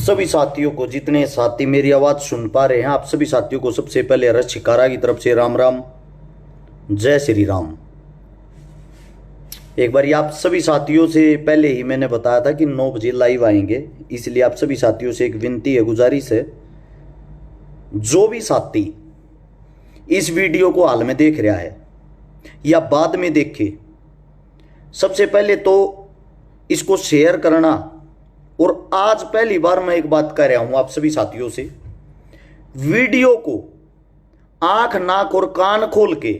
सभी साथियों को, जितने साथी मेरी आवाज सुन पा रहे हैं, आप सभी साथियों को सबसे पहले रश शिकारा की तरफ से राम राम, जय श्री राम। एक बार आप सभी साथियों से पहले ही मैंने बताया था कि 9 बजे लाइव आएंगे, इसलिए आप सभी साथियों से एक विनती है, गुजारिश है, जो भी साथी इस वीडियो को हाल में देख रहा है या बाद में देखे, सबसे पहले तो इसको शेयर करना। और आज पहली बार मैं एक बात कह रहा हूं आप सभी साथियों से, वीडियो को आंख नाक और कान खोल के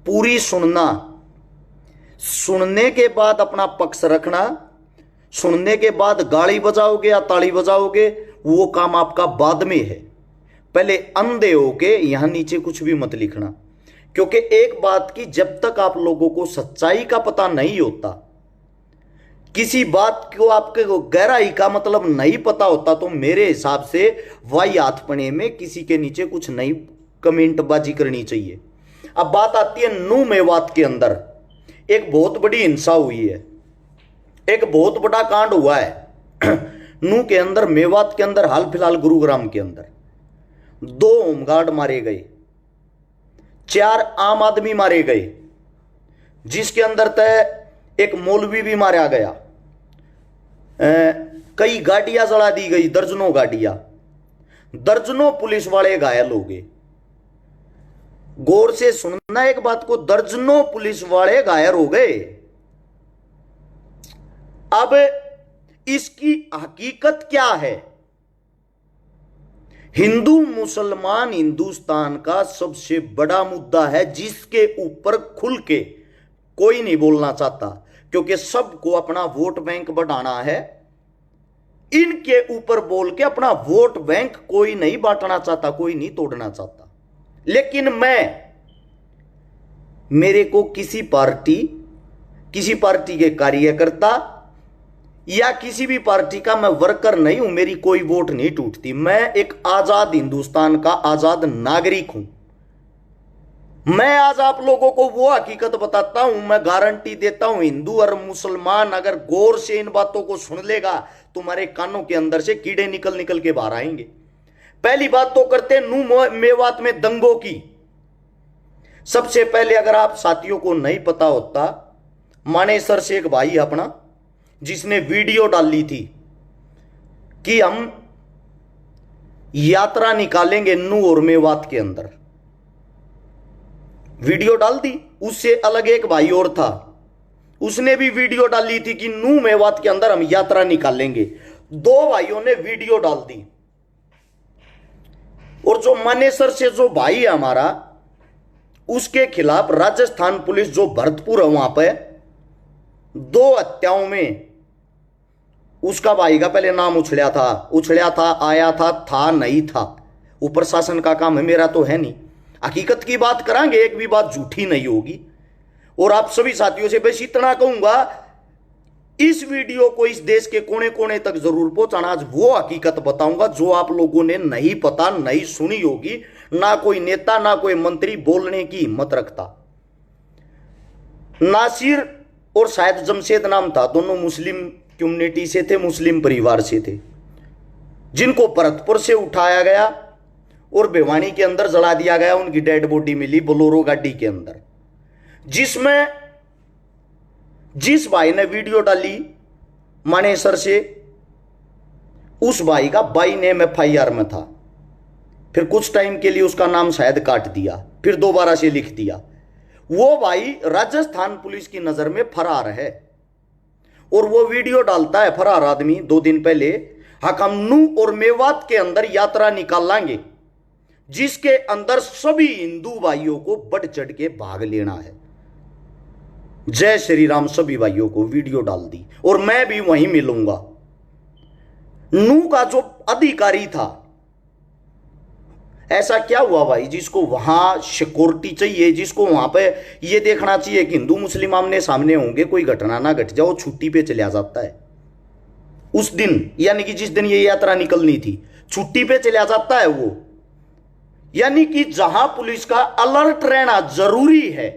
पूरी सुनना, सुनने के बाद अपना पक्ष रखना। सुनने के बाद गाली बजाओगे या ताली बजाओगे वो काम आपका बाद में है, पहले अंधे होके यहां नीचे कुछ भी मत लिखना। क्योंकि एक बात की, जब तक आप लोगों को सच्चाई का पता नहीं होता, किसी बात को आपके गहराई का मतलब नहीं पता होता, तो मेरे हिसाब से वाई हाथपने में किसी के नीचे कुछ नई कमेंटबाजी करनी चाहिए। अब बात आती है नू मेवात के अंदर एक बहुत बड़ी हिंसा हुई है, एक बहुत बड़ा कांड हुआ है नू के अंदर, मेवात के अंदर, हाल फिलहाल गुरुग्राम के अंदर 2 होमगार्ड मारे गए, 4 आम आदमी मारे गए, जिसके अंदर तय एक मौलवी भी मारा गया, कई गाड़ियां जला दी गई, दर्जनों गाड़ियां, दर्जनों पुलिस वाले घायल हो गए। गौर से सुनना एक बात को, दर्जनों पुलिस वाले घायल हो गए। अब इसकी हकीकत क्या है? हिंदू मुसलमान हिंदुस्तान का सबसे बड़ा मुद्दा है, जिसके ऊपर खुल के कोई नहीं बोलना चाहता, क्योंकि सबको अपना वोट बैंक बढ़ाना है। इनके ऊपर बोल के अपना वोट बैंक कोई नहीं बांटना चाहता, कोई नहीं तोड़ना चाहता। लेकिन मेरे को किसी पार्टी के कार्यकर्ता या किसी भी पार्टी का मैं वर्कर नहीं हूं, मेरी कोई वोट नहीं टूटती। मैं एक आजाद हिंदुस्तान का आजाद नागरिक हूं। मैं आज आप लोगों को वो हकीकत बताता हूं, मैं गारंटी देता हूं, हिंदू और मुसलमान अगर गौर से इन बातों को सुन लेगा, तुम्हारे कानों के अंदर से कीड़े निकल निकल के बाहर आएंगे। पहली बात तो करते नू मेवात में दंगों की। सबसे पहले अगर आप साथियों को नहीं पता होता, मानेसर से एक भाई अपना जिसने वीडियो डाली थी कि हम यात्रा निकालेंगे नू और मेवात के अंदर, वीडियो डाल दी। उससे अलग एक भाई और था, उसने भी वीडियो डाली थी कि नू मेवात के अंदर हम यात्रा निकालेंगे। 2 भाइयों ने वीडियो डाल दी। और जो मानेसर से जो भाई है हमारा, उसके खिलाफ राजस्थान पुलिस जो भरतपुर है वहां पे 2 हत्याओं में उसका भाई का पहले नाम उछड़ा था, आया था नहीं था। वो प्रशासन का काम है, मेरा तो है नहीं। हकीकत की बात करांगे, एक भी बात झूठी नहीं होगी। और आप सभी साथियों से बस इतना कहूंगा, इस वीडियो को इस देश के कोने कोने तक जरूर पहुंचाना। आज वो हकीकत बताऊंगा जो आप लोगों ने नहीं पता, नहीं सुनी होगी। ना कोई नेता ना कोई मंत्री बोलने की हिम्मत रखता। नासिर और शायद जमशेद नाम था, दोनों मुस्लिम कम्युनिटी से थे, मुस्लिम परिवार से थे, जिनको भरतपुर से उठाया गया और भिवानी के अंदर जला दिया गया। उनकी डेड बॉडी मिली बोलोरो गाड़ी के अंदर, जिसमें जिस भाई ने वीडियो डाली मानेसर से, उस भाई का बाई नेम FIR में था। फिर कुछ टाइम के लिए उसका नाम शायद काट दिया, फिर दोबारा से लिख दिया। वो भाई राजस्थान पुलिस की नजर में फरार है और वो वीडियो डालता है फरार आदमी 2 दिन पहले, हम नू और मेवात के अंदर यात्रा निकाल लाएंगे, जिसके अंदर सभी हिंदू भाइयों को बढ़ चढ़ के भाग लेना है। जय श्री राम। सभी भाइयों को वीडियो डाल दी और मैं भी वहीं मिलूंगा। नू का जो अधिकारी था, ऐसा क्या हुआ भाई जिसको वहां सिक्योरिटी चाहिए, जिसको वहां पे ये देखना चाहिए कि हिंदू मुस्लिम आमने सामने होंगे, कोई घटना ना घट जाओ, छुट्टी पे चला जाता है उस दिन, यानी कि जिस दिन ये यात्रा निकलनी थी छुट्टी पे चला जाता है वो। यानी कि जहां पुलिस का अलर्ट रहना जरूरी है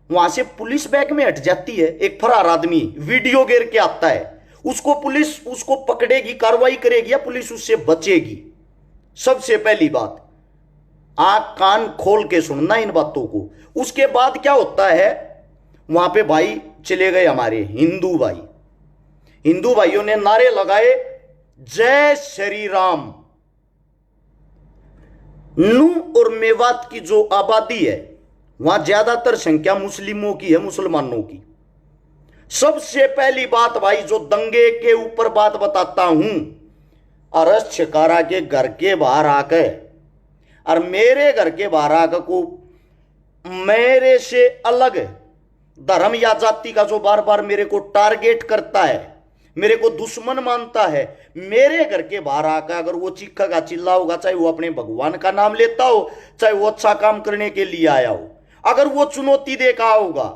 वहां से पुलिस बैग में हट जाती है। एक फरार आदमी वीडियो गिर के आता है, उसको पुलिस उसको पकड़ेगी, कार्रवाई करेगी या पुलिस उससे बचेगी? सबसे पहली बात आंख कान खोल के सुनना इन बातों को। उसके बाद क्या होता है, वहां पे भाई चले गए हमारे हिंदू भाई, हिंदू भाइयों ने नारे लगाए जय श्री राम। नू और मेवात की जो आबादी है वहां ज्यादातर संख्या मुस्लिमों की है, मुसलमानों की। सबसे पहली बात भाई जो दंगे के ऊपर बात बताता हूं, अरस छिकारा के घर के बाहर आकर और मेरे घर के बाहर आकर को मेरे से अलग धर्म या जाति का जो बार बार मेरे को टारगेट करता है, मेरे को दुश्मन मानता है, मेरे घर के बाहर आकर अगर वो चीखेगा चिल्लाओगा, चाहे वो अपने भगवान का नाम लेता हो, चाहे वो अच्छा काम करने के लिए आया हो, अगर वो चुनौती दे का होगा,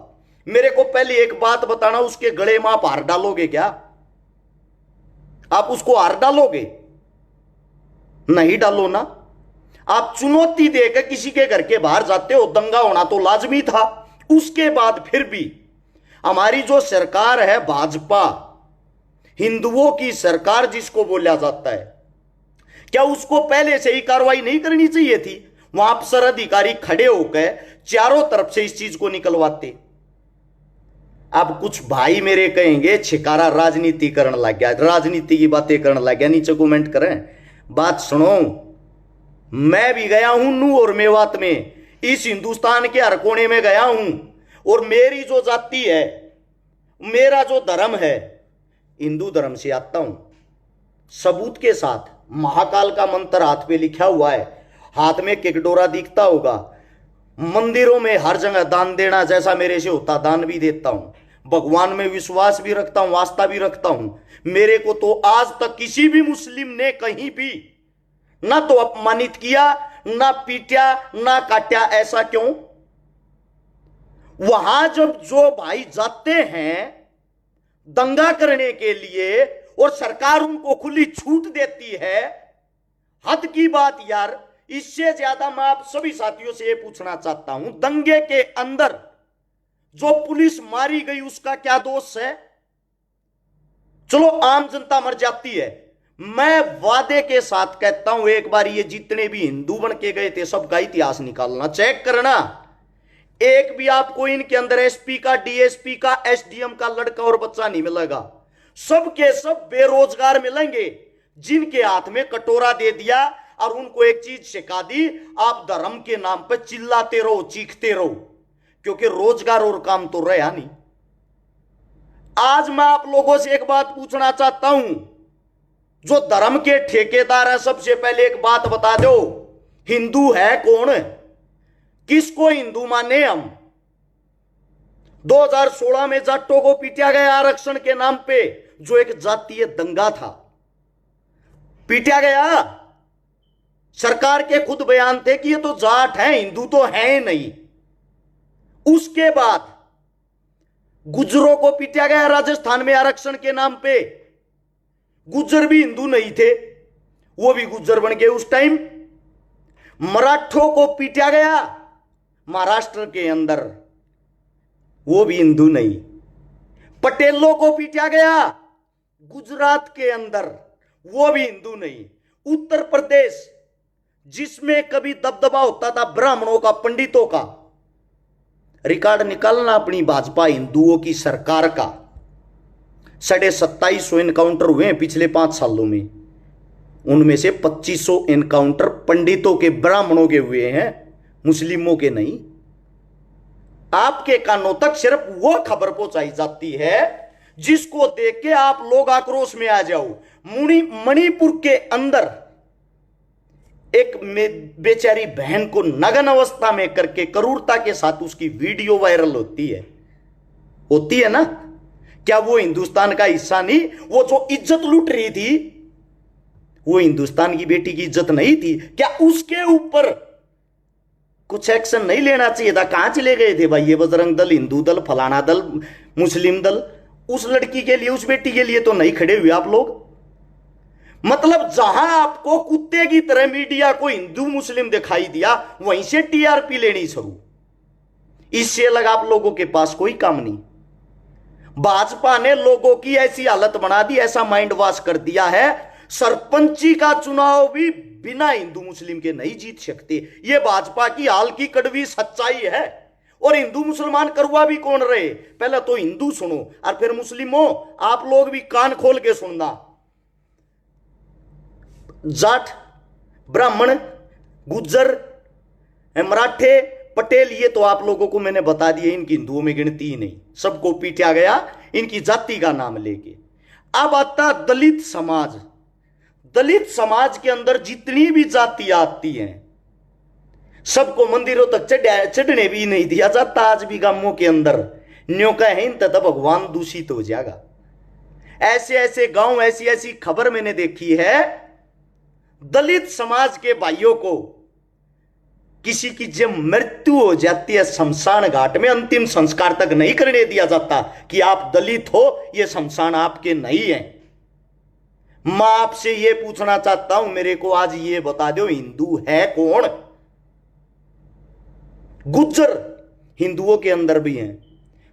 मेरे को पहले एक बात बताना, उसके गले में आप हार डालोगे क्या? आप उसको हार डालोगे? नहीं डालो ना। आप चुनौती देकर किसी के घर के बाहर जाते हो, दंगा होना तो लाजमी था। उसके बाद फिर भी हमारी जो सरकार है भाजपा, हिंदुओं की सरकार जिसको बोला जाता है, क्या उसको पहले से ही कार्रवाई नहीं करनी चाहिए थी? वहां अफसर अधिकारी खड़े होकर चारों तरफ से इस चीज को निकलवाते। अब कुछ भाई मेरे कहेंगे छिकारा राजनीति करने लग गया, राजनीति की बातें करने लग गया, नीचे कमेंट करें। बात सुनो, मैं भी गया हूं नू और मेवात में, इस हिंदुस्तान के हर कोने में गया हूं, और मेरी जो जाति है, मेरा जो धर्म है, हिंदू धर्म से आता हूं, सबूत के साथ। महाकाल का मंत्र हाथ पे लिखा हुआ है, हाथ में किकडोरा दिखता होगा। मंदिरों में हर जगह दान देना जैसा मेरे से होता दान भी देता हूं। भगवान में विश्वास भी रखता हूं, आस्था भी रखता हूं। मेरे को तो आज तक किसी भी मुस्लिम ने कहीं भी ना तो अपमानित किया, ना पीटा, ना काटा। ऐसा क्यों? वहां जब जो भाई जाते हैं दंगा करने के लिए और सरकार उनको खुली छूट देती है, हद की बात यार। इससे ज्यादा मैं आप सभी साथियों से यह पूछना चाहता हूं, दंगे के अंदर जो पुलिस मारी गई उसका क्या दोष है? चलो आम जनता मर जाती है, मैं वादे के साथ कहता हूं एक बार ये जितने भी हिंदू बन के गए थे सबका इतिहास निकालना, चेक करना, एक भी आपको इनके अंदर एसपी का, डीएसपी का, एसडीएम का लड़का और बच्चा नहीं मिलेगा। सब के सब बेरोजगार मिलेंगे जिनके हाथ में कटोरा दे दिया और उनको एक चीज सिखा दी, आप धर्म के नाम पर चिल्लाते रहो, चीखते रहो, क्योंकि रोजगार और काम तो रहा नहीं। आज मैं आप लोगों से एक बात पूछना चाहता हूं, जो धर्म के ठेकेदार है, सबसे पहले एक बात बता दो, हिंदू है कौन? किसको हिंदू माने हम? 2016 में जाटों को पीटा गया आरक्षण के नाम पे, जो एक जातीय दंगा था, पीटा गया। सरकार के खुद बयान थे कि ये तो जाट है, हिंदू तो है नहीं। उसके बाद गुजरों को पीटा गया राजस्थान में आरक्षण के नाम पे। गुजर भी हिंदू नहीं थे, वो भी गुजर बन गए उस टाइम। मराठों को पीटा गया महाराष्ट्र के अंदर, वो भी हिंदू नहीं। पटेलों को पीटा गया गुजरात के अंदर, वो भी हिंदू नहीं। उत्तर प्रदेश जिसमें कभी दबदबा होता था ब्राह्मणों का, पंडितों का, रिकॉर्ड निकालना अपनी भाजपा हिंदुओं की सरकार का। 2750 एनकाउंटर हुए हैं पिछले 5 सालों में, उनमें से 2500 एनकाउंटर पंडितों के, ब्राह्मणों के हुए हैं, मुस्लिमों के नहीं। आपके कानों तक सिर्फ वो खबर पहुंचाई जाती है जिसको देख के आप लोग आक्रोश में आ जाओ। मणिपुर के अंदर एक बेचारी बहन को नग्न अवस्था में करके क्रूरता के साथ उसकी वीडियो वायरल होती है ना? क्या वो हिंदुस्तान का हिस्सा नहीं? वो जो इज्जत लूट रही थी, वो हिंदुस्तान की बेटी की इज्जत नहीं थी क्या? उसके ऊपर कुछ एक्शन नहीं लेना चाहिए था? कहां चले गए थे भाई ये बजरंग दल, हिंदू दल, फलाना दल, मुस्लिम दल? उस लड़की के लिए, उस बेटी के लिए तो नहीं खड़े हुए आप लोग। मतलब जहां आपको कुत्ते की तरह मीडिया को हिंदू मुस्लिम दिखाई दिया, वहीं से टीआरपी लेनी शुरू। इससे अलग आप लोगों के पास कोई काम नहीं। भाजपा ने लोगों की ऐसी हालत बना दी, ऐसा माइंड वॉश कर दिया है, सरपंची का चुनाव भी बिना हिंदू मुस्लिम के नहीं जीत सकते। यह भाजपा की हाल की कड़वी सच्चाई है। और हिंदू मुसलमान करुआ भी कौन रहे? पहले तो हिंदू सुनो और फिर मुस्लिमों, आप लोग भी कान खोल के सुनना। जाट, ब्राह्मण, गुज्जर, मराठे, पटेल, ये तो आप लोगों को मैंने बता दिया, इनकी हिंदुओं में गिनती ही नहीं, सबको पीटा गया इनकी जाति का नाम लेके। अब आता दलित समाज। दलित समाज के अंदर जितनी भी जातियां आती हैं, सबको मंदिरों तक चढ़ने भी नहीं दिया जाता। आज भी गांवों के अंदर न्यों का है तब भगवान दूषित हो जाएगा। ऐसे ऐसे गांव, ऐसी ऐसी खबर मैंने देखी है, दलित समाज के भाइयों को किसी की जब मृत्यु हो जाती है शमशान घाट में, अंतिम संस्कार तक नहीं करने दिया जाता कि आप दलित हो, यह शमशान आपके नहीं है। मैं आपसे यह पूछना चाहता हूं, मेरे को आज ये बता दो, हिंदू है कौन? गुज्जर हिंदुओं के अंदर भी हैं,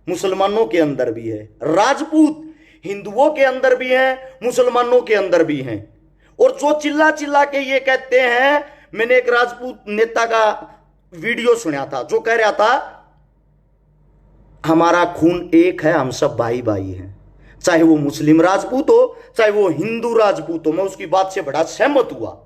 मुसलमानों के अंदर भी है। राजपूत हिंदुओं के अंदर भी हैं, मुसलमानों के अंदर भी हैं। और जो चिल्ला चिल्ला के ये कहते हैं, मैंने एक राजपूत नेता का वीडियो सुना था जो कह रहा था हमारा खून एक है, हम सब भाई भाई हैं, चाहे वो मुस्लिम राजपूत हो, चाहे वो हिंदू राजपूत हो। मैं उसकी बात से बड़ा सहमत हुआ,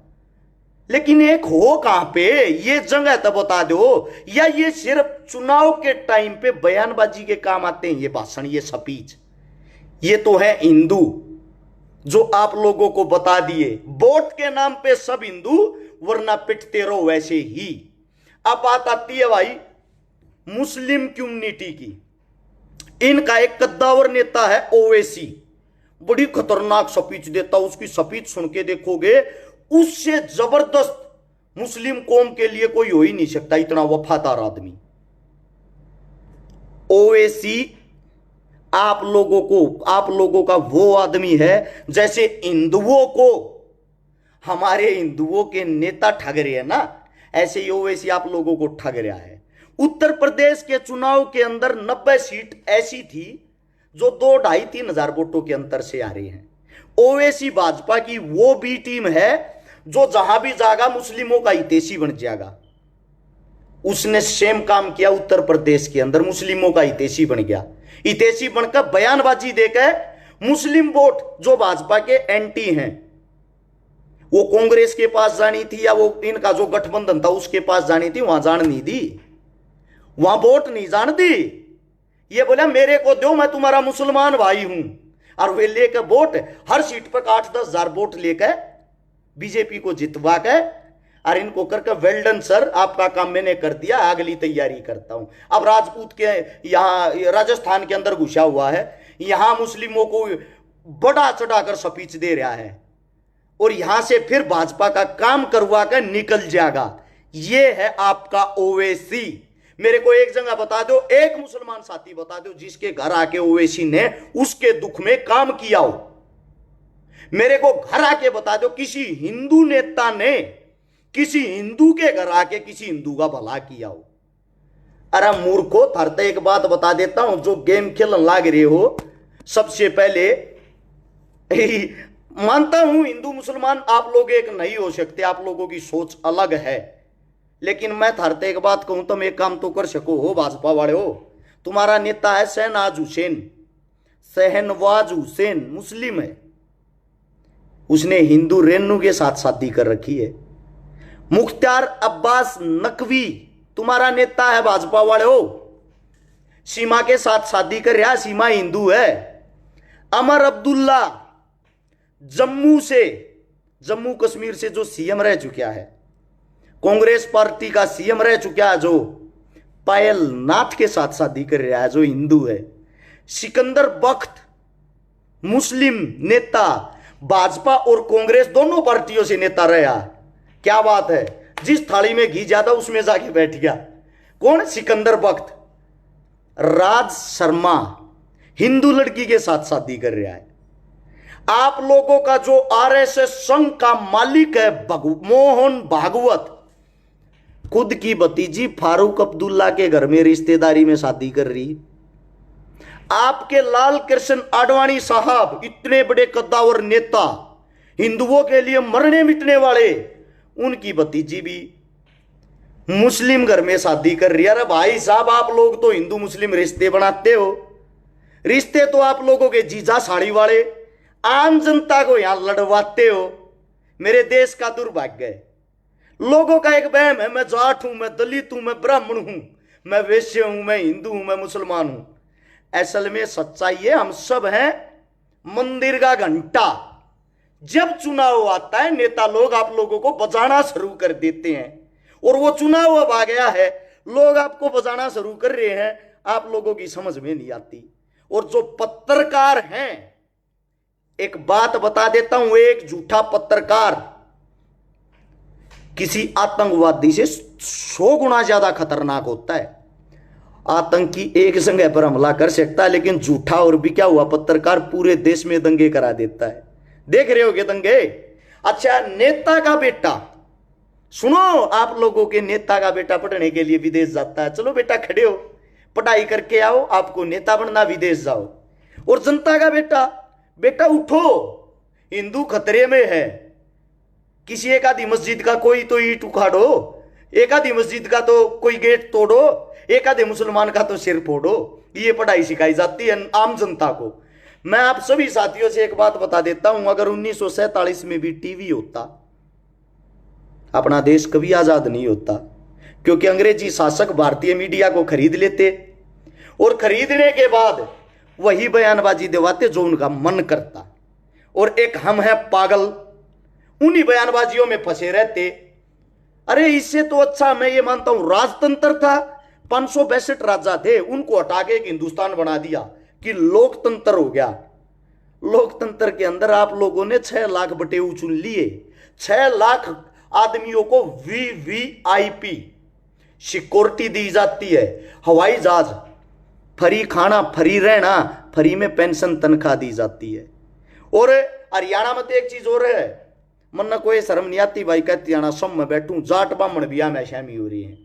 लेकिन एक हो कहां पे? ये जगह तो बता दो। या ये सिर्फ चुनाव के टाइम पे बयानबाजी के काम आते हैं, ये भाषण, ये स्पीच? ये तो है हिंदू जो आप लोगों को बता दिए, वोट के नाम पे सब हिंदू, वरना पिटते रहो वैसे ही। अब बात आती है भाई मुस्लिम कम्युनिटी की। इनका एक कद्दावर नेता है ओवैसी, बड़ी खतरनाक स्पीच देता। उसकी स्पीच सुन के देखोगे, उससे जबरदस्त मुस्लिम कौम के लिए कोई हो ही नहीं सकता, इतना वफादार आदमी ओवैसी। आप लोगों का वो आदमी है जैसे हिंदुओं को हमारे हिंदुओं के नेता ठग रहे हैं ना, ऐसे ही ओवैसी आप लोगों को ठग रहा है। उत्तर प्रदेश के चुनाव के अंदर 90 सीट ऐसी थी जो 2-2.5-3 हजार वोटों के अंतर से आ रही हैं। ओवैसी भाजपा की वो बी टीम है जो जहां भी जाएगा मुस्लिमों का हितैषी बन जाएगा। उसने सेम काम किया उत्तर प्रदेश के अंदर, मुस्लिमों का हितैषी बन गया। हितैषी बनकर बयानबाजी देकर मुस्लिम वोट जो भाजपा के एंटी हैं, वो कांग्रेस के पास जानी थी या वो इनका जो गठबंधन था उसके पास जानी थी, वहां जान नहीं दी, वहां वोट नहीं जान दी। ये बोला मेरे को दो, मैं तुम्हारा मुसलमान भाई हूं। और वे लेकर वोट हर सीट पर 8-10 हजार वोट लेकर बीजेपी को जितवा के और इनको करके वेल डन सर, आपका काम मैंने कर दिया, अगली तैयारी करता हूं। अब राजपूत के यहां राजस्थान के अंदर घुसा हुआ है, यहां मुस्लिमों को बड़ा चढ़ाकर स्पीच दे रहा है और यहां से फिर भाजपा का काम करवा कर निकल जाएगा। यह है आपका ओवैसी। मेरे को एक जगह बता दो, एक मुसलमान साथी बता दो जिसके घर आके ओवैसी ने उसके दुख में काम किया हो। मेरे को घर आके बता दो किसी हिंदू नेता ने किसी हिंदू के घर आके किसी हिंदू का भला किया हो। अरे मूर्खो, थरते एक बात बता देता हूं, जो गेम खेलने लाग रहे हो, सबसे पहले मानता हूं हिंदू मुसलमान आप लोग एक नहीं हो सकते, आप लोगों की सोच अलग है, लेकिन मैं थरते एक बात कहूं, तुम एक काम तो कर सको हो भाजपा वाले हो। तुम्हारा नेता है शहनवाज हुसैन, मुस्लिम है, उसने हिंदू रेनू के साथ शादी कर रखी है। मुख्तार अब्बास नकवी तुम्हारा नेता है भाजपा वाले हो, सीमा के साथ शादी कर रहा, सीमा हिंदू है। अमर अब्दुल्ला जम्मू कश्मीर से जो सीएम रह चुका है, कांग्रेस पार्टी का सीएम रह चुका है, जो पायल नाथ के साथ शादी कर रहा है, जो हिंदू है। सिकंदर बख्त मुस्लिम नेता, भाजपा और कांग्रेस दोनों पार्टियों से नेता रहा। क्या बात है, जिस थाली में घी ज्यादा उसमें जाके बैठ गया। कौन? सिकंदर बख्त। राज शर्मा हिंदू लड़की के साथ शादी कर रहा है। आप लोगों का जो आरएसएस संघ का मालिक है मोहन भागवत, खुद की भतीजी फारूक अब्दुल्ला के घर में रिश्तेदारी में शादी कर रही। आपके लाल कृष्ण आडवाणी साहब, इतने बड़े कद्दावर नेता, हिंदुओं के लिए मरने मिटने वाले, उनकी भतीजी भी मुस्लिम घर में शादी कर रही है। अरे भाई साहब, आप लोग तो हिंदू मुस्लिम रिश्ते बनाते हो। रिश्ते तो आप लोगों के जीजा साड़ी वाले आम जनता को यहां लड़वाते हो। मेरे देश का दुर्भाग्य है। लोगों का एक वहम है, मैं जाट हूं, मैं दलित हूं, मैं ब्राह्मण हूं, मैं वैश्य हूं, मैं हिंदू हूं, मैं मुसलमान हूं। असल में सच्चाई है, हम सब हैं मंदिर का घंटा। जब चुनाव आता है, नेता लोग आप लोगों को बजाना शुरू कर देते हैं, और वो चुनाव अब आ गया है, लोग आपको बजाना शुरू कर रहे हैं, आप लोगों की समझ में नहीं आती। और जो पत्रकार हैं, एक बात बता देता हूं, एक झूठा पत्रकार किसी आतंकवादी से 100 गुना ज्यादा खतरनाक होता है। आतंकी एक जगह पर हमला कर सकता है, लेकिन झूठा और बिका हुआ पत्रकार पूरे देश में दंगे करा देता है। देख रहे होगे दंगे। अच्छा, नेता का बेटा, सुनो, आप लोगों के नेता का बेटा पढ़ने के लिए विदेश जाता है। चलो बेटा, खड़े हो, पढ़ाई करके आओ, आपको नेता बनना, विदेश जाओ। और जनता का बेटा, बेटा उठो, हिंदू खतरे में है। किसी एक आधी मस्जिद का कोई तो ईंट उखाड़ो, एक आधी मस्जिद का तो कोई गेट तोड़ो, एक आधे मुसलमान का तो सिर फोड़ो। ये पढ़ाई सिखाई जाती है आम जनता को। मैं आप सभी साथियों से एक बात बता देता हूं, अगर 1947 में भी टीवी होता, अपना देश कभी आजाद नहीं होता, क्योंकि अंग्रेजी शासक भारतीय मीडिया को खरीद लेते, और खरीदने के बाद वही बयानबाजी दिवाते जो उनका मन करता, और एक हम हैं पागल, उन्हीं बयानबाजियों में फंसे रहते। अरे इससे तो अच्छा मैं ये मानता हूं राजतंत्र था। 562 राजा थे, उनको हटा के एक हिंदुस्तान बना दिया कि लोकतंत्र हो गया। लोकतंत्र के अंदर आप लोगों ने 6 लाख बटेऊ चुन लिए। 6 लाख आदमियों को वीवीआईपी सिक्योरिटी दी जाती है, हवाई जहाज, फ्री खाना, फ्री रहना, फ्री में पेंशन तनख्वाह दी जाती है। और हरियाणा में तो एक चीज और है, मन कोई शर्म नहीं आती भाई, कहती आना सब में बैठूं, जाट ब्राह्मण बिया में शामी हो रही है।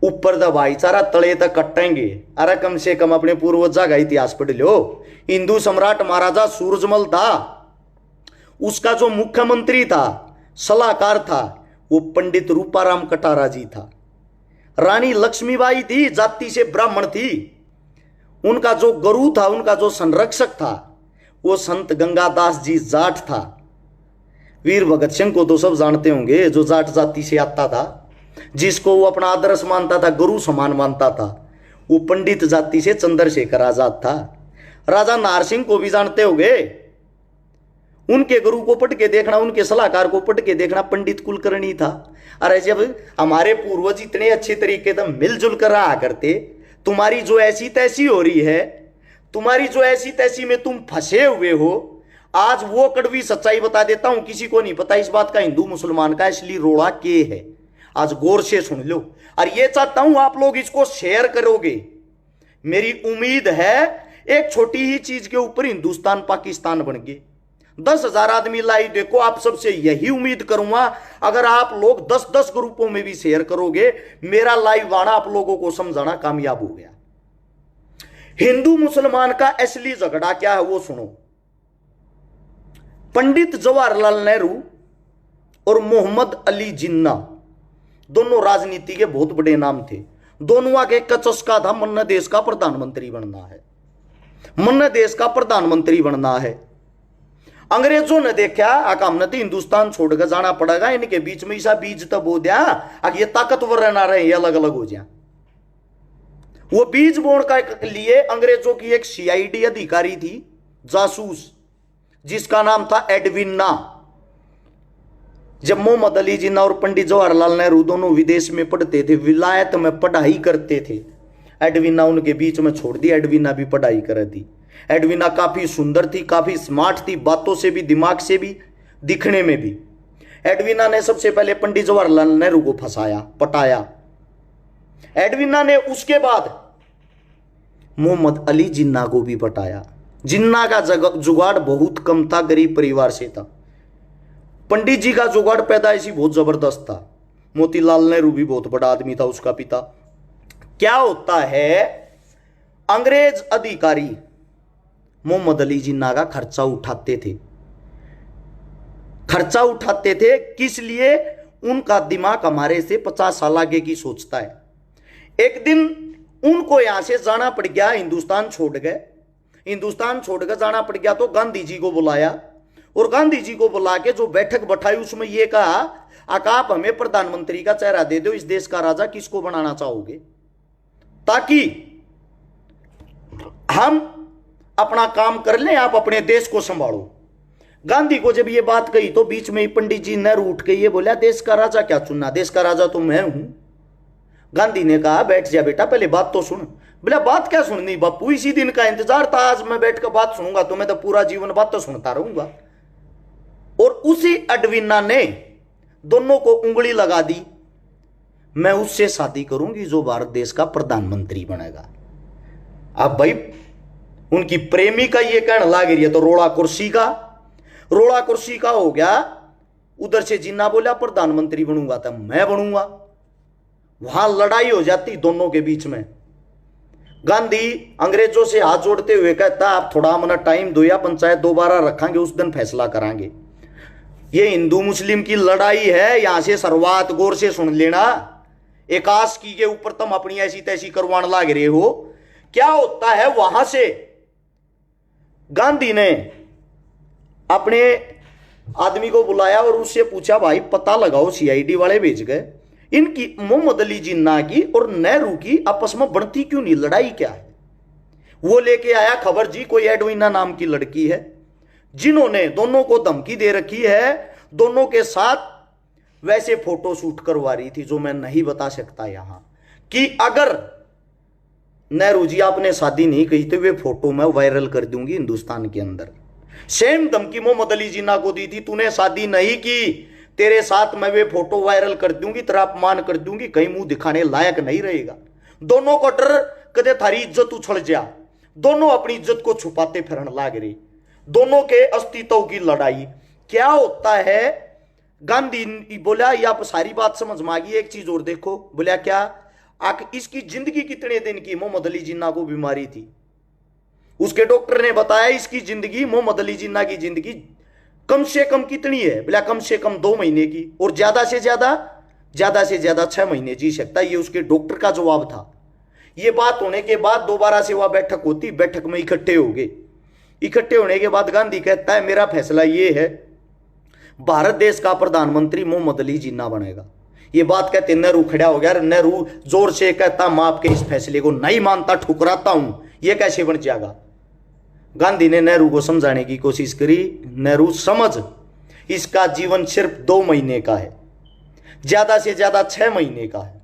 ऊपर दा भाईचारा, तले तक कटेंगे। अरे कम से कम अपने पूर्वजा का इतिहास पढ़ लो। हिंदू सम्राट महाराजा सूरजमल था, उसका जो मुख्यमंत्री था, सलाहकार था, वो पंडित रूपाराम कटारा जी था। रानी लक्ष्मीबाई थी, जाति से ब्राह्मण थी, उनका जो गुरु था, उनका जो संरक्षक था, वो संत गंगादास जी जाट था। वीर भगत सिंह को तो सब जानते होंगे, जो जाट जाति से आता था, जिसको वो अपना आदर्श मानता था, गुरु समान मानता था, वो पंडित जाति से चंद्रशेखर आजाद था। राजा नाहर सिंह को भी जानते होंगे, उनके गुरु को पढ़ के देखना, उनके सलाहकार को पढ़ के देखना, पंडित कुलकर्णी था। अरे जब हमारे पूर्वज इतने अच्छे तरीके से मिलजुल कर रहा करते, तुम्हारी जो ऐसी तैसी हो रही है, तुम्हारी जो ऐसी तैसी में तुम फंसे हुए हो। आज वो कड़वी सच्चाई बता देता हूं, किसी को नहीं पता इस बात का, हिंदू मुसलमान का असली रोड़ा के है। आज गौर से सुन लो, और ये चाहता हूं आप लोग इसको शेयर करोगे। मेरी उम्मीद है एक छोटी ही चीज के ऊपर हिंदुस्तान पाकिस्तान बन गए। 10,000 आदमी लाइव देखो, आप सबसे यही उम्मीद करूंगा, अगर आप लोग 10-10 ग्रुपों में भी शेयर करोगे, मेरा लाइव आना आप लोगों को समझाना कामयाब हो गया। हिंदू मुसलमान का असली झगड़ा क्या है वो सुनो। पंडित जवाहरलाल नेहरू और मोहम्मद अली जिन्ना दोनों राजनीति के बहुत बड़े नाम थे। दोनों के एक चस्का था, मन देश का प्रधानमंत्री बनना है, मन देश का प्रधानमंत्री बनना है। अंग्रेजों ने देखा आका हमने तो हिंदुस्तान छोड़कर जाना पड़ेगा, इनके बीच में ऐसा बीज तब हो दिया आगे ये ताकतवर रहना रहे, ये अलग अलग हो जाए। वो बीज बोने का लिए अंग्रेजों की एक सीआईडी अधिकारी थी, जासूस, जिसका नाम था एडविना। जब मोहम्मद अली जिन्ना और पंडित जवाहरलाल नेहरू दोनों विदेश में पढ़ते थे, विलायत में पढ़ाई करते थे, एडविना उनके बीच में छोड़ दी, एडविना भी पढ़ाई कर दी। एडवीना काफी सुंदर थी, काफी स्मार्ट थी, बातों से भी, दिमाग से भी, दिखने में भी। एडवीना ने सबसे पहले पंडित जवाहरलाल नेहरू को फंसाया, पटाया। एडवीना ने उसके बाद मोहम्मद अली जिन्ना को भी पटाया। जिन्ना का जुगाड़ बहुत कम था, गरीब परिवार से था। पंडित जी का जुगाड़ पैदाइशी बहुत जबरदस्त था। मोतीलाल नेहरू भी बहुत बड़ा आदमी था, उसका पिता। क्या होता है, अंग्रेज अधिकारी मोहम्मद अली जिन्ना का खर्चा उठाते थे। खर्चा उठाते थे किस लिए? उनका दिमाग हमारे से 50 साल आगे की सोचता है। एक दिन उनको यहां से जाना पड़ गया, हिंदुस्तान छोड़ गए। हिंदुस्तान छोड़कर जाना पड़ गया तो गांधी जी को बुलाया, और गांधी जी को बुला के जो बैठक बैठाई उसमें यह कहा, आप हमें प्रधानमंत्री का चेहरा दे दो, इस देश का राजा किसको बनाना चाहोगे, ताकि हम अपना काम कर लें, आप अपने देश को संभालो। गांधी को जब ये बात कही तो बीच में ही पंडित जी नेहरू उठ के ये बोला, देश का राजा क्या चुनना, देश का राजा तो मैं हूं। गांधी ने कहा, बैठ जा बेटा, पहले बात तो सुन। बोला, बात क्या सुननी बापू, इसी दिन का इंतजार था, आज मैं बैठ कर बात सुनूंगा तो मैं तो पूरा जीवन बात तो सुनता रहूंगा। और उसी एडवीना ने दोनों को उंगली लगा दी, मैं उससे शादी करूंगी जो भारत देश का प्रधानमंत्री बनेगा। अब भाई उनकी प्रेमी का ये कहना लग रही है तो रोड़ा कुर्सी का हो गया। उधर से जिन्ना बोला प्रधानमंत्री बनूंगा तो मैं बनूंगा। वहां लड़ाई हो जाती दोनों के बीच में। गांधी अंग्रेजों से हाथ जोड़ते हुए कहता, आप थोड़ा मना टाइम दो, या पंचायत दोबारा रखेंगे, उस दिन फैसला करांगे। ये हिंदू मुस्लिम की लड़ाई है, यहां से शुरुआत गौर से सुन लेना। एकाश की के ऊपर तुम अपनी ऐसी तैसी करवाने लाग रहे हो। क्या होता है, वहां से गांधी ने अपने आदमी को बुलाया और उससे पूछा, भाई पता लगाओ, सीआईडी वाले भेज गए, इनकी मोहम्मद अली जिन्ना की और नेहरू की आपस में बनती क्यों नहीं, लड़ाई क्या है? वो लेके आया खबर जी, कोई एडवीना नाम की लड़की है जिन्होंने दोनों को धमकी दे रखी है, दोनों के साथ वैसे फोटो शूट करवा रही थी जो मैं नहीं बता सकता यहां, कि अगर नेहरू जी आपने शादी नहीं की तो वे फोटो मैं वायरल कर दूंगी हिंदुस्तान के अंदर। सेम धमकी मोहम्मद अली जिन्ना को दी थी, तूने शादी नहीं की, तेरे साथ मैं वे फोटो वायरल कर दूंगी, तेरा अपमान कर दूंगी, कहीं मुंह दिखाने लायक नहीं रहेगा। दोनों को डर कदे थारी इज्जत उछल जा, दोनों अपनी इज्जत को छुपाते फिरन लाग रही, दोनों के अस्तित्व की लड़ाई। क्या होता है, गांधी बोला, ये आप सारी बात समझ में आ गई, एक चीज और देखो। बोला क्या, इसकी जिंदगी कितने दिन की? मोहम्मद अली जिन्ना को बीमारी थी, उसके डॉक्टर ने बताया इसकी जिंदगी, मोहम्मद अली जिन्ना की जिंदगी कम से कम कितनी है? बोला कम से कम 2 महीने की, और ज्यादा से ज्यादा 6 महीने जी सकता। ये उसके डॉक्टर का जवाब था। ये बात होने के बाद दोबारा से वह बैठक होती, बैठक में इकट्ठे हो गए। इकट्ठे होने के बाद गांधी कहता है, मेरा फैसला ये है, भारत देश का प्रधानमंत्री मोहम्मद अली जिन्ना बनेगा। ये बात कहते नेहरू खड़ा हो गया। नेहरू जोर से कहता, मैं आपके इस फैसले को नहीं मानता, ठुकराता हूं, ये कैसे बन जाएगा। गांधी ने नेहरू को समझाने की कोशिश करी। नेहरू, समझ, इसका जीवन सिर्फ 2 महीने का है, ज्यादा से ज्यादा 6 महीने का है।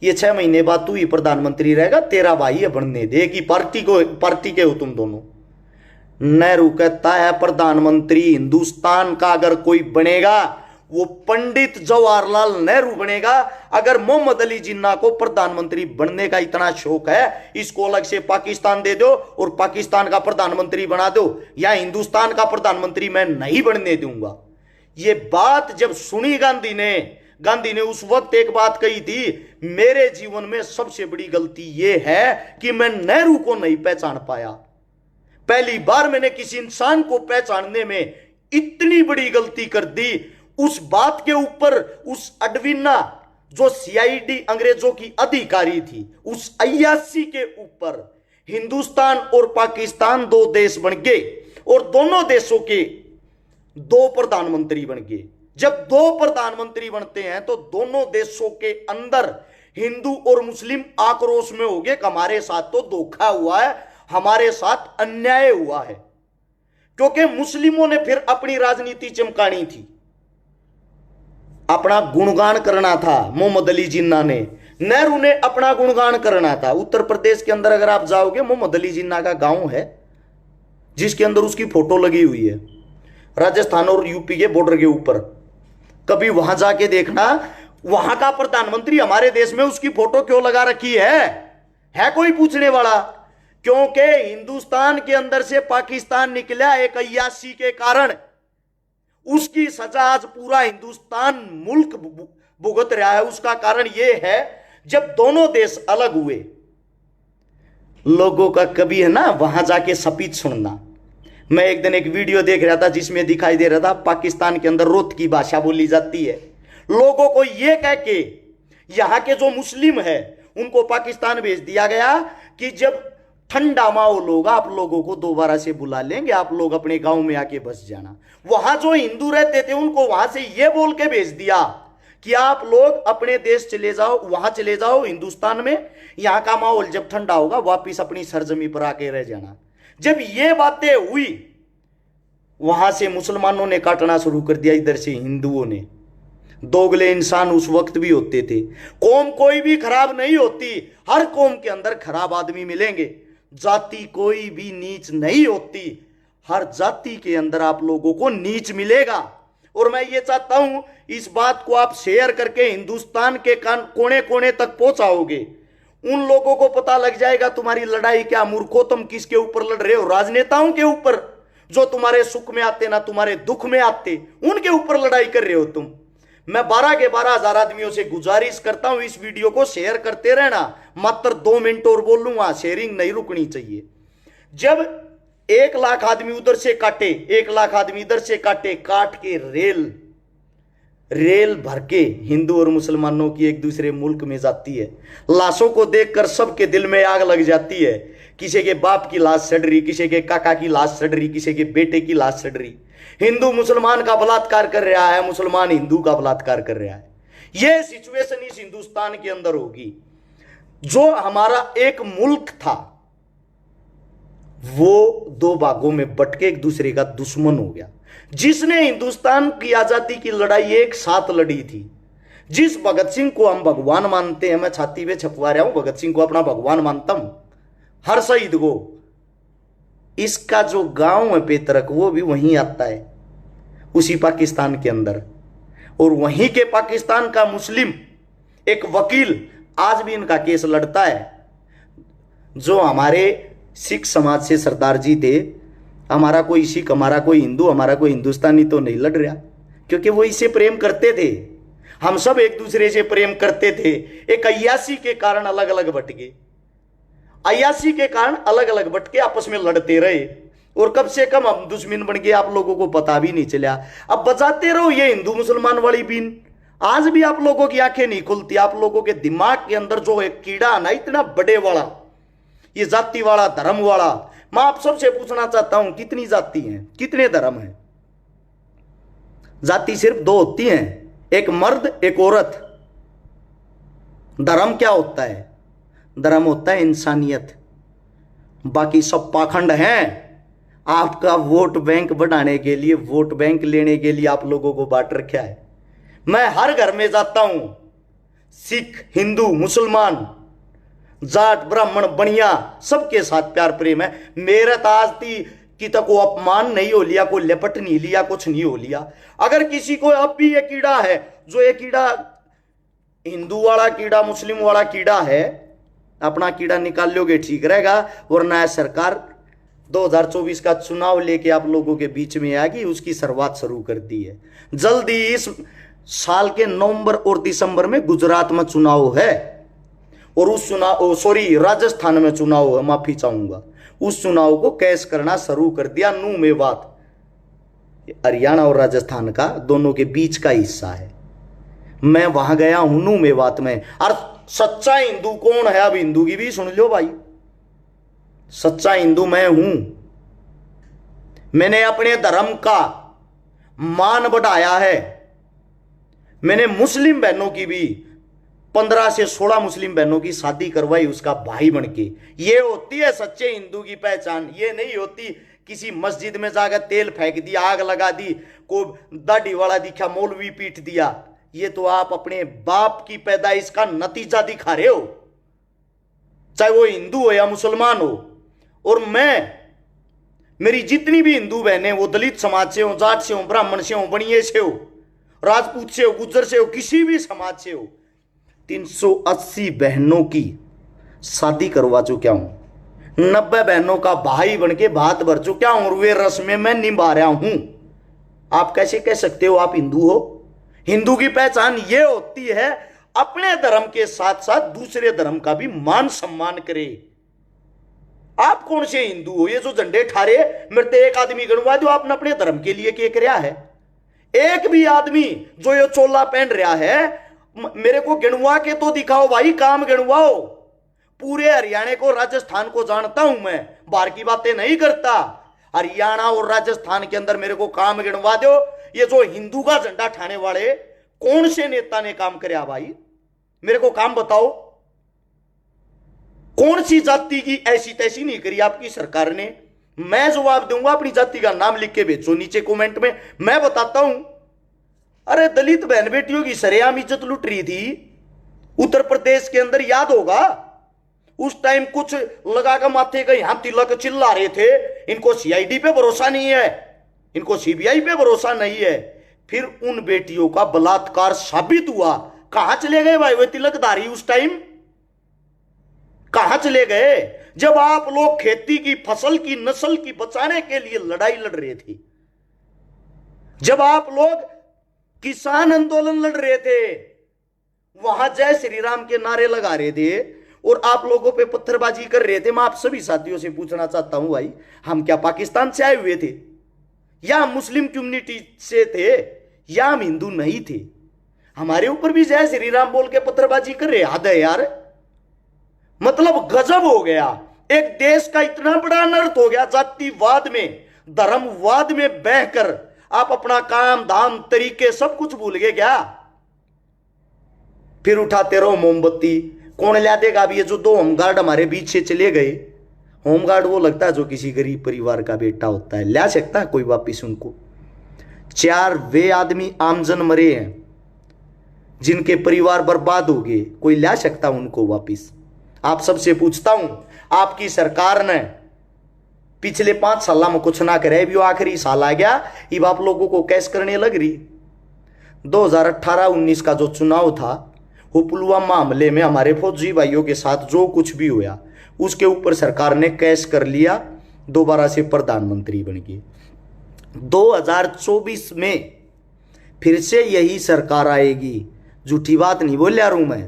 ये 6 महीने बाद तू ही प्रधानमंत्री रहेगा, तेरा भाई है बनने दे, कि पार्टी के हो तुम दोनों। नेहरू कहता है, प्रधानमंत्री हिंदुस्तान का अगर कोई बनेगा वो पंडित जवाहरलाल नेहरू बनेगा। अगर मोहम्मद अली जिन्ना को प्रधानमंत्री बनने का इतना शौक है, इसको अलग से पाकिस्तान दे दो और पाकिस्तान का प्रधानमंत्री बना दो, या हिंदुस्तान का प्रधानमंत्री मैं नहीं बनने दूंगा। ये बात जब सुनी गांधी ने उस वक्त एक बात कही थी, मेरे जीवन में सबसे बड़ी गलती यह है कि मैं नेहरू को नहीं पहचान पाया। पहली बार मैंने किसी इंसान को पहचानने में इतनी बड़ी गलती कर दी। उस बात के ऊपर उस एडवीना जो सीआईडी अंग्रेजों की अधिकारी थी, उस अय्याशी के ऊपर हिंदुस्तान और पाकिस्तान 2 देश बन गए और दोनों देशों के 2 प्रधानमंत्री बन गए। जब 2 प्रधानमंत्री बनते हैं तो दोनों देशों के अंदर हिंदू और मुस्लिम आक्रोश में हो गए, हमारे साथ तो धोखा हुआ है, हमारे साथ अन्याय हुआ है। क्योंकि मुस्लिमों ने फिर अपनी राजनीति चमकानी थी, अपना गुणगान करना था। मोहम्मद अली जिन्ना ने, नेहरू ने अपना गुणगान करना था। उत्तर प्रदेश के अंदर अगर आप जाओगे, मोहम्मद अली जिन्ना का गांव है, जिसके अंदर उसकी फोटो लगी हुई है, राजस्थान और यूपी के बॉर्डर के ऊपर। कभी वहां जाके देखना, वहां का प्रधानमंत्री हमारे देश में उसकी फोटो क्यों लगा रखी है कोई पूछने वाला? क्योंकि हिंदुस्तान के अंदर से पाकिस्तान निकला एक अय्याशी के कारण। उसकी सजा आज पूरा हिंदुस्तान मुल्क भुगत रहा है। उसका कारण यह है, जब दोनों देश अलग हुए, लोगों का कभी है ना वहां जाके स्पीच सुनना। मैं एक दिन एक वीडियो देख रहा था जिसमें दिखाई दे रहा था पाकिस्तान के अंदर रोत की भाषा बोली जाती है। लोगों को यह कह के यहां के जो मुस्लिम है उनको पाकिस्तान भेज दिया गया कि जब ठंडा माहौल होगा आप लोगों को दोबारा से बुला लेंगे, आप लोग अपने गांव में आके बस जाना। वहां जो हिंदू रहते थे उनको वहां से यह बोल के भेज दिया कि आप लोग अपने देश चले जाओ, वहां चले जाओ हिंदुस्तान में, यहां का माहौल जब ठंडा होगा वापिस अपनी सरजमी पर आके रह जाना। जब ये बातें हुई, वहां से मुसलमानों ने काटना शुरू कर दिया, इधर से हिंदुओं ने। दोगले इंसान उस वक्त भी होते थे। कौम कोई भी खराब नहीं होती, हर कौम के अंदर खराब आदमी मिलेंगे। जाति कोई भी नीच नहीं होती, हर जाति के अंदर आप लोगों को नीच मिलेगा। और मैं ये चाहता हूं इस बात को आप शेयर करके हिंदुस्तान के कोने कोने तक पहुंचाओगे। उन लोगों को पता लग जाएगा तुम्हारी लड़ाई क्या, मूर्खों तुम किसके ऊपर लड़ रहे हो? राजनेताओं के ऊपर, जो तुम्हारे सुख में आते ना तुम्हारे दुख में आते, उनके ऊपर लड़ाई कर रहे हो तुम। मैं 12 के 12,000 आदमियों से गुजारिश करता हूं इस वीडियो को शेयर करते रहना। मात्र 2 मिनट और बोलूंगा, शेयरिंग नहीं रुकनी चाहिए। जब 1 लाख आदमी उधर से काटे, 1 लाख आदमी इधर से काटे, काट के रेल भर के हिंदू और मुसलमानों की एक दूसरे मुल्क में जाती है। लाशों को देखकर सबके दिल में आग लग जाती है। किसी के बाप की लाश सड़ रही, किसी के काका की लाश सड़ रही, किसी के बेटे की लाश सड़ रही। हिंदू मुसलमान का बलात्कार कर रहा है, मुसलमान हिंदू का बलात्कार कर रहा है। यह सिचुएशन इस हिंदुस्तान के अंदर होगी। जो हमारा एक मुल्क था वो 2 भागों में बट के एक दूसरे का दुश्मन हो गया। जिसने हिंदुस्तान की आजादी की लड़ाई एक साथ लड़ी थी, जिस भगत सिंह को हम भगवान मानते हैं, मैं छाती पे छपवा रहा हूं, भगत सिंह को अपना भगवान मानता हूं, हर शहीद को, इसका जो गांव है पेतरक वो भी वहीं आता है, उसी पाकिस्तान के अंदर। और वहीं के पाकिस्तान का मुस्लिम एक वकील आज भी इनका केस लड़ता है। जो हमारे सिख समाज से सरदार जी थे, हमारा कोई सिख, हमारा कोई हिंदू, हमारा कोई हिंदुस्तानी तो नहीं लड़ रहा, क्योंकि वो इससे प्रेम करते थे। हम सब एक दूसरे से प्रेम करते थे। एक अय्याशी के कारण अलग अलग बट गए, अय्याशी के कारण अलग अलग बट के आपस में लड़ते रहे, और कब से कम हम दुश्मन बन गए आप लोगों को पता भी नहीं चला। अब बजाते रहो ये हिंदू मुसलमान वाली बीन, आज भी आप लोगों की आंखें नहीं खुलती। आप लोगों के दिमाग के अंदर जो एक कीड़ा ना इतना बड़े वाला, ये जाति वाला, धर्म वाला। मैं आप सबसे पूछना चाहता हूं, कितनी जाति हैं, कितने धर्म हैं? जाति सिर्फ 2 होती हैं, एक मर्द एक औरत। धर्म क्या होता है? धर्म होता है इंसानियत। बाकी सब पाखंड हैं। आपका वोट बैंक बढ़ाने के लिए, वोट बैंक लेने के लिए आप लोगों को बांट रखा है। मैं हर घर में जाता हूं, सिख, हिंदू, मुसलमान, जाट, ब्राह्मण, बनिया, सबके साथ प्यार प्रेम है। मेरा ताज की तक को अपमान नहीं हो लिया, कोई लेपट नहीं लिया, कुछ नहीं हो लिया। अगर किसी को अब भी ये कीड़ा है, जो ये कीड़ा हिंदू वाला कीड़ा, मुस्लिम वाला कीड़ा है, अपना कीड़ा निकाल लोगे ठीक रहेगा। वरना सरकार 2024 का चुनाव लेके आप लोगों के बीच में आएगी, उसकी शुरुआत शुरू कर दी है। जल्दी इस साल के नवंबर और दिसंबर में गुजरात में चुनाव है, और उस चुनाव राजस्थान में चुनाव है, माफी चाहूंगा। उस चुनाव को कैश करना शुरू कर दिया। नू मेवात हरियाणा और राजस्थान का दोनों के बीच का हिस्सा है। मैं वहां गया हूं नू मेवात में। और सच्चा हिंदू कौन है? अब हिंदू की भी सुन लो भाई, सच्चा हिंदू मैं हूं। मैंने अपने धर्म का मान बढ़ाया है। मैंने मुस्लिम बहनों की भी 15 से 16 मुस्लिम बहनों की शादी करवाई उसका भाई बनके। ये होती है सच्चे हिंदू की पहचान। ये नहीं होती किसी मस्जिद में जाकर तेल फेंक दिया, आग लगा दी, को दाढ़ी वाला दिखा, मौलवी पीट दिया। ये तो आप अपने बाप की पैदाइश का नतीजा दिखा रहे हो, चाहे वो हिंदू हो या मुसलमान हो। और मैं मेरी जितनी भी हिंदू बहनें, वो दलित समाज से हो, जाट से हो, ब्राह्मण से हो, बनिए से हो, राजपूत से हो, गुज्जर से हो, किसी भी समाज से हो, 380 बहनों की शादी करवा चुका हूं, 90 बहनों का भाई बन के भात भर चुका हूं, और वे रस्में मैं निभा रहा हूं। आप कैसे कह सकते हो आप हिंदू हो? हिंदू की पहचान ये होती है अपने धर्म के साथ साथ दूसरे धर्म का भी मान सम्मान करे। आप कौन से हिंदू हो? ये जो झंडे ठारे, मेरे तो एक आदमी गणवा दो आपने अपने धर्म के लिए क्या कराया है? एक भी आदमी जो ये चोला पहन रहा है, मेरे को गिणवा के तो दिखाओ भाई, काम गिणवाओ। पूरे हरियाणा को, राजस्थान को जानता हूं मैं, बाहर की बातें नहीं करता। हरियाणा और राजस्थान के अंदर मेरे को काम गिणवा दो। ये जो हिंदू का झंडा ठाने वाले कौन से नेता ने काम कराया भाई? मेरे को काम बताओ। कौन सी जाति की ऐसी तैसी नहीं करी आपकी सरकार ने? मैं जवाब दूंगा, अपनी जाति का नाम लिख के भेजो नीचे कमेंट में, मैं बताता हूं। अरे दलित बहन बेटियों की सरेआम इज्जत लुट रही थी उत्तर प्रदेश के अंदर, याद होगा उस टाइम कुछ लगा कर माथे का यहां तिलक चिल्ला रहे थे, इनको सीआईडी पे भरोसा नहीं है, इनको सीबीआई पे भरोसा नहीं है। फिर उन बेटियों का बलात्कार साबित हुआ। कहां चले गए भाई वे तिलकधारी? उस टाइम कहां चले गए जब आप लोग खेती की फसल की नस्ल की बचाने के लिए लड़ाई लड़ रहे थे, जब आप लोग किसान आंदोलन लड़ रहे थे, वहां जय श्री राम के नारे लगा रहे थे और आप लोगों पे पत्थरबाजी कर रहे थे। मैं आप सभी साथियों से पूछना चाहता हूं भाई, हम क्या पाकिस्तान से आए हुए थे, या मुस्लिम कम्युनिटी से थे, या हम हिंदू नहीं थे? हमारे ऊपर भी जय श्री राम बोल के पत्थरबाजी कर रहे। हद है यार, मतलब गजब हो गया। एक देश का इतना बड़ा अनर्थ हो गया जातिवाद में, धर्मवाद में बहकर आप अपना काम धाम तरीके सब कुछ भूल गए क्या? फिर उठाते रहो मोमबत्ती। कौन ला देगा? अब ये जो 2 होमगार्ड हमारे बीच से चले गए, होमगार्ड वो लगता है जो किसी गरीब परिवार का बेटा होता है, ला सकता है कोई वापिस उनको? 4 वे आदमी आमजन मरे हैं जिनके परिवार बर्बाद हो गए, कोई ला सकता उनको वापिस? आप सबसे पूछता हूं, आपकी सरकार ने पिछले 5 साल में कुछ ना करे, भी आखिरी साल आ गया, अब आप लोगों को कैश करने लग रही। 2018-19 का जो चुनाव था, वो पुलवामा हमले में हमारे फौजी भाइयों के साथ जो कुछ भी हुआ, उसके ऊपर सरकार ने कैश कर लिया, दोबारा से प्रधानमंत्री बन गए। 2024 में फिर से यही सरकार आएगी, झूठी बात नहीं बोल रहा हूं मैं।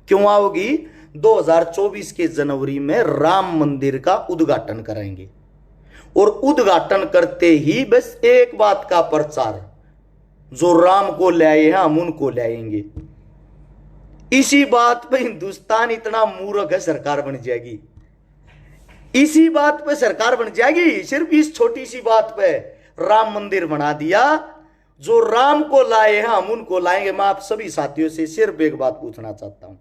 क्यों आओगी? 2024 के जनवरी में राम मंदिर का उद्घाटन करेंगे, और उद्घाटन करते ही बस एक बात का प्रचार, जो राम को लाए हैं हम उनको लाएंगे। इसी बात पे हिंदुस्तान इतना मूर्ख है, सरकार बन जाएगी। इसी बात पे सरकार बन जाएगी, सिर्फ इस छोटी सी बात पे राम मंदिर बना दिया। जो राम को लाए हैं हम उनको लाएंगे। मैं आप सभी साथियों से सिर्फ एक बात पूछना चाहता हूं,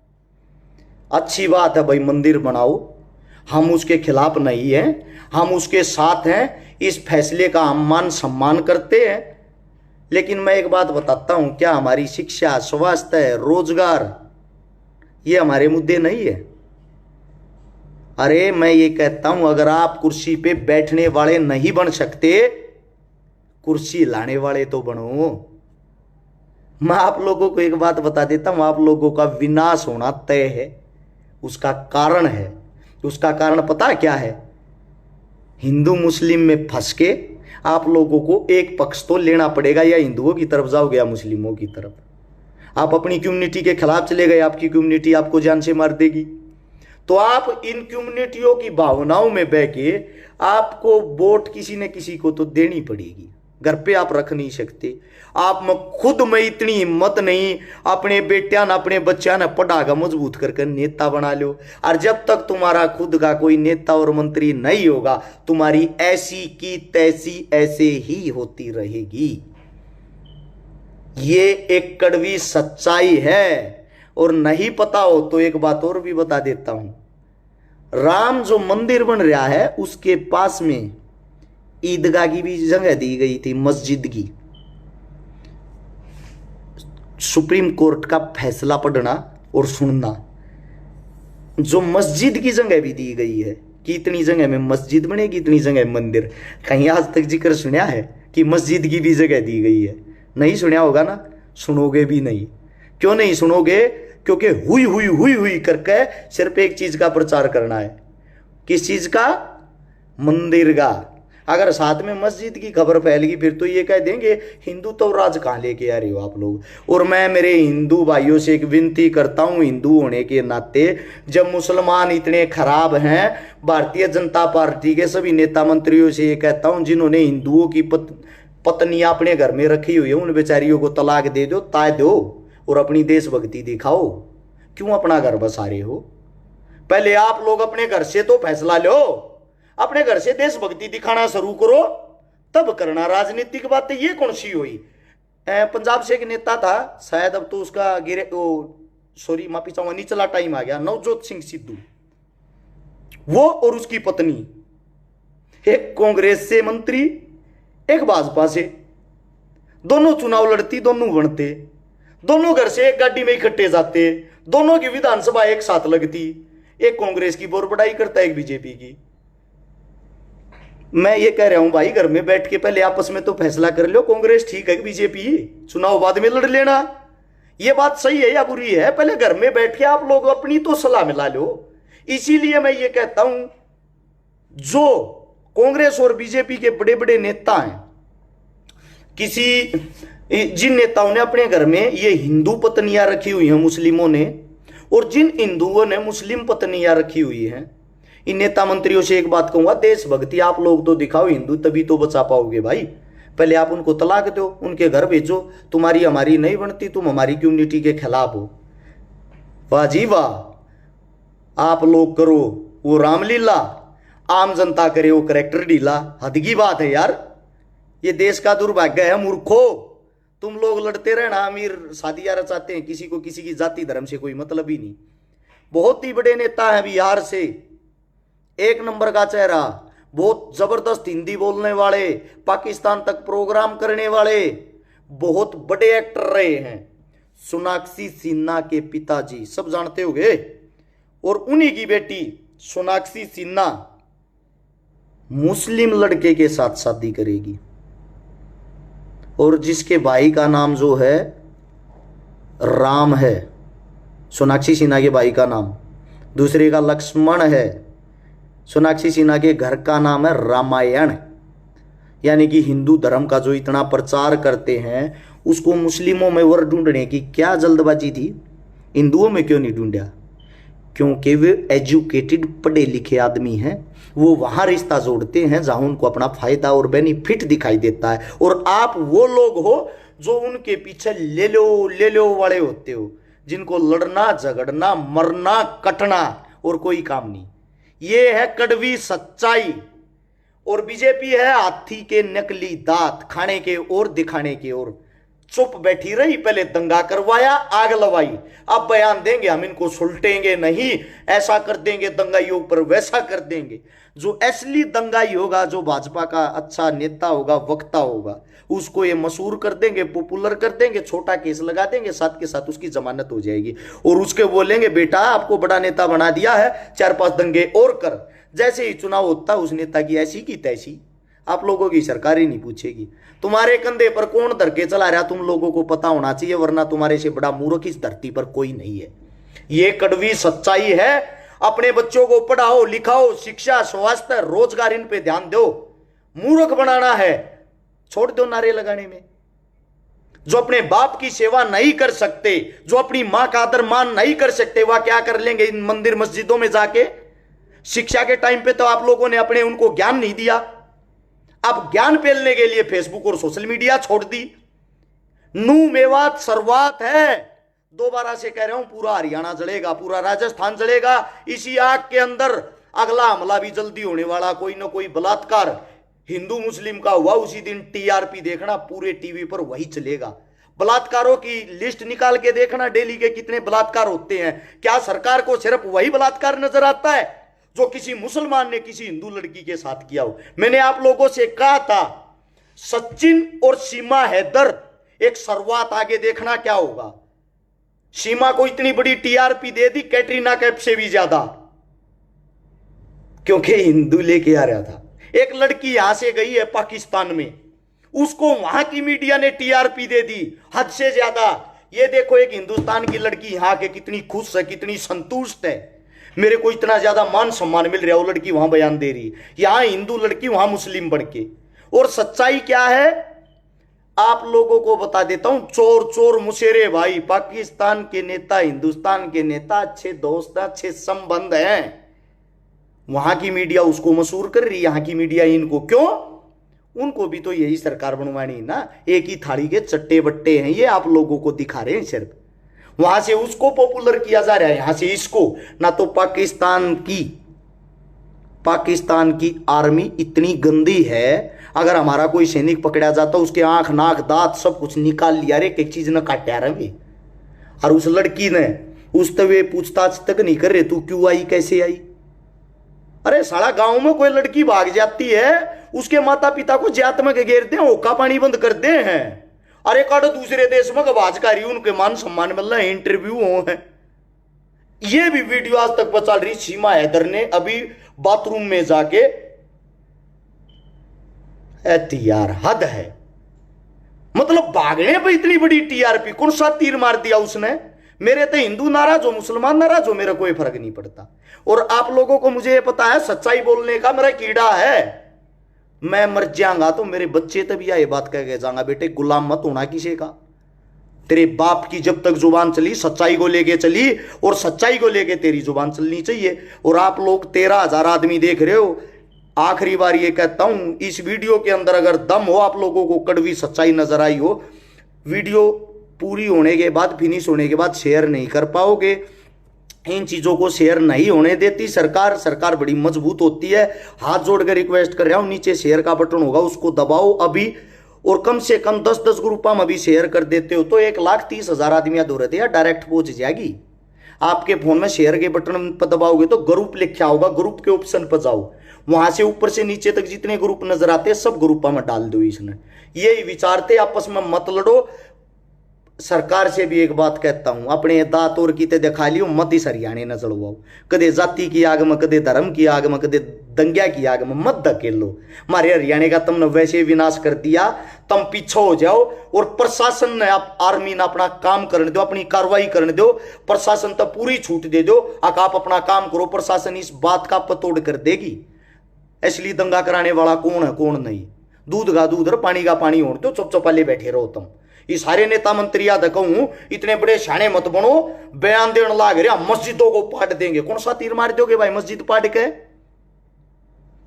अच्छी बात है भाई, मंदिर बनाओ, हम उसके खिलाफ नहीं हैं, हम उसके साथ हैं, इस फैसले का हम मान सम्मान करते हैं। लेकिन मैं एक बात बताता हूं, क्या हमारी शिक्षा, स्वास्थ्य, रोजगार, ये हमारे मुद्दे नहीं है? अरे मैं ये कहता हूं, अगर आप कुर्सी पे बैठने वाले नहीं बन सकते, कुर्सी लाने वाले तो बनो। मैं आप लोगों को एक बात बता देता हूं, आप लोगों का विनाश होना तय है। उसका कारण है, उसका कारण पता क्या है? हिंदू मुस्लिम में फंस के आप लोगों को एक पक्ष तो लेना पड़ेगा, या हिंदुओं की तरफ जाओगे या मुस्लिमों की तरफ। आप अपनी कम्युनिटी के खिलाफ चले गए, आपकी कम्युनिटी आपको जान से मार देगी। तो आप इन कम्युनिटियों की भावनाओं में बह के आपको वोट किसी न किसी को तो देनी पड़ेगी। घर पे आप रख नहीं सकते। आप में खुद में इतनी हिम्मत नहीं, अपने बेटिया न अपने बच्चा न पढ़ा कर मजबूत करके नेता बना लो। और जब तक तुम्हारा खुद का कोई नेता और मंत्री नहीं होगा, तुम्हारी ऐसी की तैसी ऐसे ही होती रहेगी। ये एक कड़वी सच्चाई है। और नहीं पता हो तो एक बात और भी बता देता हूं, राम जो मंदिर बन रहा है उसके पास में ईदगाह की भी जगह दी गई थी, मस्जिद की। सुप्रीम कोर्ट का फैसला पढ़ना और सुनना, जो मस्जिद की जगह भी दी गई है, कि इतनी जगह में मस्जिद बनेगी, इतनी जगह में मंदिर। कहीं आज तक जिक्र सुना है कि मस्जिद की भी जगह दी गई है? नहीं सुना होगा ना, सुनोगे भी नहीं। क्यों नहीं सुनोगे? क्योंकि हुई हुई हुई हुई करके सिर्फ एक चीज का प्रचार करना है। किस चीज का? मंदिर का। अगर साथ में मस्जिद की खबर फैल गई फिर तो ये कह देंगे हिंदू तो राज कहां लेके आ रहे हो आप लोग। और मैं मेरे हिंदू भाइयों से एक विनती करता हूं, हिंदू होने के नाते, जब मुसलमान इतने खराब हैं, भारतीय जनता पार्टी के सभी नेता मंत्रियों से ये कहता हूं, जिन्होंने हिंदुओं की पत्नियां अपने घर में रखी हुई है, उन बेचारियों को तलाक दे दो, ताय दो और अपनी देशभक्ति दिखाओ। क्यों अपना घर बसा रहे हो? पहले आप लोग अपने घर से तो फैसला लो, अपने घर से देशभक्ति दिखाना शुरू करो, तब करना राजनीतिक बातें। ये कौन सी हुई? पंजाब से एक नेता था, शायद अब तो उसका गिरे सॉरी माफी चाहूंगा, निचला टाइम आ गया, नवजोत सिंह सिद्धू। वो और उसकी पत्नी, एक कांग्रेस से मंत्री, एक भाजपा से, दोनों चुनाव लड़ती, दोनों बनते, दोनों घर से एक गाड़ी में इकट्ठे जाते, दोनों की विधानसभा एक साथ लगती। एक कांग्रेस की बोरबड़ाई करता है, एक बीजेपी की। मैं ये कह रहा हूं भाई, घर में बैठ के पहले आपस में तो फैसला कर लो, कांग्रेस ठीक है कि बीजेपी, चुनाव बाद में लड़ लेना। ये बात सही है या बुरी है? पहले घर में बैठ के आप लोग अपनी तो सलाह मिला लो। इसीलिए मैं ये कहता हूं, जो कांग्रेस और बीजेपी के बड़े बड़े नेता हैं, जिन नेताओं ने अपने घर में ये हिंदू पत्नियां रखी हुई हैं मुस्लिमों ने, और जिन हिंदुओं ने मुस्लिम पत्नियां रखी हुई हैं, इन नेता मंत्रियों से एक बात कहूंगा, देशभक्ति आप लोग तो दिखाओ, हिंदू तभी तो बचा पाओगे भाई। पहले आप उनको तलाक दो, उनके घर भेजो, तुम्हारी हमारी नहीं बनती, तुम हमारी कम्युनिटी के खिलाफ हो। वाह जी वाह, आप लोग करो वो रामलीला, आम जनता करे वो करेक्टर ढीला। हद की बात है यार, ये देश का दुर्भाग्य है मूर्खो। तुम लोग लड़ते रहना, अमीर शादियां रचाते हैं, किसी को किसी की जाति धर्म से कोई मतलब ही नहीं। बहुत ही बड़े नेता हैं बिहार से, एक नंबर का चेहरा, बहुत जबरदस्त हिंदी बोलने वाले, पाकिस्तान तक प्रोग्राम करने वाले, बहुत बड़े एक्टर रहे हैं। सोनाक्षी सिन्हा के पिताजी सब जानते होंगे, और उन्हीं की बेटी सोनाक्षी सिन्हा मुस्लिम लड़के के साथ शादी करेगी, और जिसके भाई का नाम जो है राम है, सोनाक्षी सिन्हा के भाई का नाम, दूसरे का लक्ष्मण है। सोनाक्षी सिन्हा के घर का नाम है रामायण। यानी कि हिंदू धर्म का जो इतना प्रचार करते हैं, उसको मुस्लिमों में वर ढूंढने की क्या जल्दबाजी थी? हिंदुओं में क्यों नहीं ढूंढा? क्योंकि वे एजुकेटेड पढ़े लिखे आदमी हैं, वो वहां रिश्ता जोड़ते हैं जहां उनको अपना फायदा और बेनिफिट दिखाई देता है। और आप वो लोग हो जो उनके पीछे ले लो वाले होते हो, जिनको लड़ना झगड़ना मरना कटना और कोई काम नहीं। ये है कड़वी सच्चाई। और बीजेपी है हाथी के नकली दांत, खाने के और दिखाने के और। चुप बैठी रही, पहले दंगा करवाया, आग लवाई, अब बयान देंगे हम इनको सुलटेंगे नहीं, ऐसा कर देंगे दंगाइयों पर, वैसा कर देंगे। जो असली दंगाई होगा, जो भाजपा का अच्छा नेता होगा, वक्ता होगा, उसको ये मशहूर कर देंगे, पॉपुलर कर देंगे, छोटा केस लगा देंगे, साथ के साथ उसकी जमानत हो जाएगी, और उसके बोलेंगे बेटा आपको बड़ा नेता बना दिया है, 4-5 दंगे और कर। जैसे ही चुनाव होता है उस नेता की ऐसी की तैसी, आप लोगों की सरकार ही नहीं पूछेगी। तुम्हारे कंधे पर कौन धर के चला रहा तुम लोगों को पता होना चाहिए, वरना तुम्हारे से बड़ा मूर्ख इस धरती पर कोई नहीं है। ये कड़वी सच्चाई है। अपने बच्चों को पढ़ाओ लिखाओ, शिक्षा स्वास्थ्य रोजगार इन पे ध्यान दो। मूर्ख बनाना है, छोड़ दो नारे लगाने में। जो अपने बाप की सेवा नहीं कर सकते, जो अपनी मां का आदर मान नहीं कर सकते, वह क्या कर लेंगे इन मंदिर मस्जिदों में जाके? शिक्षा के टाइम पे तो आप लोगों ने अपने उनको ज्ञान नहीं दिया, अब ज्ञान फैलने के लिए फेसबुक और सोशल मीडिया छोड़ दी। नू मेवात सरवात है, दोबारा से कह रहा हूं, पूरा हरियाणा जलेगा, पूरा राजस्थान जलेगा। इसी आग के अंदर अगला हमला भी जल्दी होने वाला, कोई ना कोई बलात्कार हिंदू मुस्लिम का हुआ, उसी दिन टीआरपी देखना, पूरे टीवी पर वही चलेगा। बलात्कारों की लिस्ट निकाल के देखना, डेली के कितने बलात्कार होते हैं। क्या सरकार को सिर्फ वही बलात्कार नजर आता है जो किसी मुसलमान ने किसी हिंदू लड़की के साथ किया हो? मैंने आप लोगों से कहा था, सचिन और सीमा हैदर एक शुरुआत, आगे देखना क्या होगा। सीमा को इतनी बड़ी टीआरपी दे दी, कैटरीना कैफ से भी ज्यादा। क्योंकि हिंदू लेके आ रहा था। एक लड़की यहां से गई है पाकिस्तान में, उसको वहां की मीडिया ने टीआरपी दे दी हद से ज्यादा। ये देखो एक हिंदुस्तान की लड़की यहां के कितनी खुश है, कितनी संतुष्ट है, मेरे को इतना ज्यादा मान सम्मान मिल रहा है। वो लड़की वहां बयान दे रही, यहां हिंदू लड़की वहां मुस्लिम बन के। और सच्चाई क्या है आप लोगों को बता देता हूं। चोर चोर मुशेरे भाई, पाकिस्तान के नेता, हिंदुस्तान के नेता, अच्छे दोस्त, अच्छे संबंध हैं। वहां की मीडिया उसको मशहूर कर रही, यहां की मीडिया इनको क्यों? उनको भी तो यही सरकार बनवानी ना। एक ही थाली के चट्टे बट्टे हैं ये, आप लोगों को दिखा रहे हैं सिर्फ। वहां से उसको पॉपुलर किया जा रहा है, यहां से इसको। ना तो पाकिस्तान की आर्मी इतनी गंदी है, अगर हमारा कोई सैनिक पकड़ा जाता उसके आंख नाक दांत सब कुछ निकाल लिया रे, एक चीज न काटा रहे। और उस लड़की ने उस तवे पूछताछ तक नहीं कर रहे, तू क्यों आई, कैसे आई। अरे साला गांव में कोई लड़की भाग जाती है, उसके माता पिता को जात में घेरते हैं, होका पानी बंद कर दे हैं। अरे काटो दूसरे देश में गवाजकारी, उनके मान सम्मान मिल रहे हैं, इंटरव्यू हो है। ये भी वीडियो आज तक बचा रही सीमा हैदर ने अभी बाथरूम में जाके। यार हद है, मतलब भागने पे इतनी बड़ी टीआरपी। कौन सा तीर मार दिया उसने? मेरे तो हिंदू नाराज हो, मुसलमान नाराज हो, मेरा कोई फर्क नहीं पड़ता। और आप लोगों को मुझे ये पता है सच्चाई बोलने का मेरा कीड़ा है। मैं मर जाऊंगा तो मेरे बच्चे तभी ये बात कह के जाऊंगा, बेटे गुलाम मत होना किसी का। तेरे बाप की जब तक जुबान चली सच्चाई को लेके चली, और सच्चाई को लेके तेरी जुबान चलनी चाहिए। और आप लोग 13,000 आदमी देख रहे हो, आखिरी बार ये कहता हूं, इस वीडियो के अंदर अगर दम हो, आप लोगों को कड़वी सच्चाई नजर आई हो, वीडियो पूरी होने के बाद, फिनिश होने के बाद शेयर नहीं कर पाओगे। इन चीजों को शेयर नहीं होने देती सरकार बड़ी मजबूत होती है। हाथ जोड़कर रिक्वेस्ट कर रहा हूं, नीचे शेयर का बटन होगा उसको दबाओ अभी, और कम से कम 10-10 ग्रुपा में भी शेयर कर देते हो तो 1,30,000 आदमी दौड़ते या डायरेक्ट पहुंच जाएगी। आपके फोन में शेयर के बटन पर दबाओगे तो ग्रुप लिखा होगा, ग्रुप के ऑप्शन पर जाओ, वहां से ऊपर से नीचे तक जितने ग्रुप नजर आते हैं सब ग्रुपा में डाल दो। इसने यही विचारते, आपस में मत लड़ो। सरकार से भी एक बात कहता हूं, अपने दांत और कीते दिखा लियो, मत इस हरियाणे न चढ़वाओ। कदे जाति की आग में, कदे धर्म की आग में, कदे दंग्या की आग में मत धकेल लो। हमारे हरियाणा का तुमने वैसे विनाश कर दिया, तुम पीछे हो जाओ। और प्रशासन ने, आप आर्मी ने अपना काम करने दो, अपनी कार्रवाई करने दो। प्रशासन तो पूरी छूट दे दो, आप अपना काम करो, प्रशासन इस बात का पतोड़ कर देगी। इसलिए दंगा कराने वाला कौन है कौन नहीं, दूध का दूध और पानी का पानी हो तो चुप चुपाले बैठे रहो तुम। ये सारे नेता मंत्री याद कहूं, इतने बड़े शाने मत बनो, बयान देने लाग रहे मस्जिदों को पाट देंगे। कौन सा तीर मार दोगे भाई मस्जिद पाट के?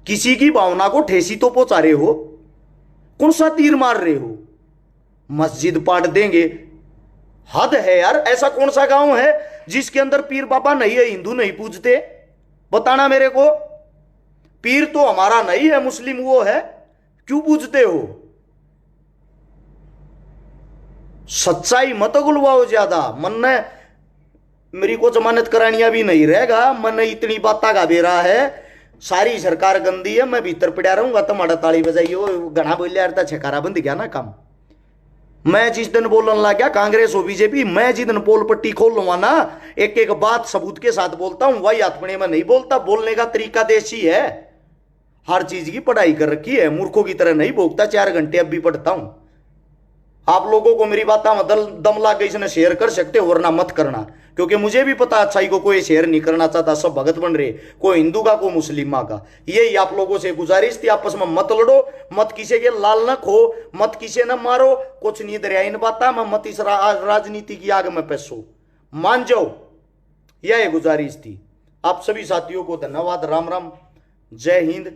किसी की भावना को ठेसी तो पहुंचा रहे हो, कौन सा तीर मार रहे हो? मस्जिद पाट देंगे, हद है यार। ऐसा कौन सा गांव है जिसके अंदर पीर बाबा नहीं है, हिंदू नहीं पूजते? बताना मेरे को। पीर तो हमारा नहीं है, मुस्लिम वो है, क्यों पूजते हो? सच्चाई मत गुलवाओ ज्यादा। मन ने मेरी को जमानत करानिया भी नहीं रहेगा, मन ने इतनी बात का दे रहा है। सारी सरकार गंदी है, मैं भीतर पड़ा रहूंगा, तुम्हारा ताली बजाइयो घना बोल यार, छकारा बंद गया ना काम। मैं जिस दिन बोलने लग गया कांग्रेस हो बीजेपी, मैं जिस दिन पोल पट्टी खोल लूंगा ना, एक एक बात सबूत के साथ बोलता हूं, वही आत्मने में नहीं बोलता। बोलने का तरीका देसी है, हर चीज की पढ़ाई कर रखी है, मूर्खों की तरह नहीं भोगता। 4 घंटे अब भी पढ़ता हूं। आप लोगों को मेरी बात में दम ला के इसने शेयर कर सकते हो, वरना मत करना, क्योंकि मुझे भी पता अच्छाई को कोई शेयर नहीं करना चाहता, सब भगत बन रहे, कोई हिंदू का कोई मुस्लिमा का। यही आप लोगों से गुजारिश थी, आपस में मत लड़ो, मत किसी के लाल न खो, मत किसी न मारो, कुछ नहीं दरिया इन बाता में मत इस राजनीति की आग में पैसो, मान जाओ। यह गुजारिश थी। आप सभी साथियों को धन्यवाद। राम राम, जय हिंद।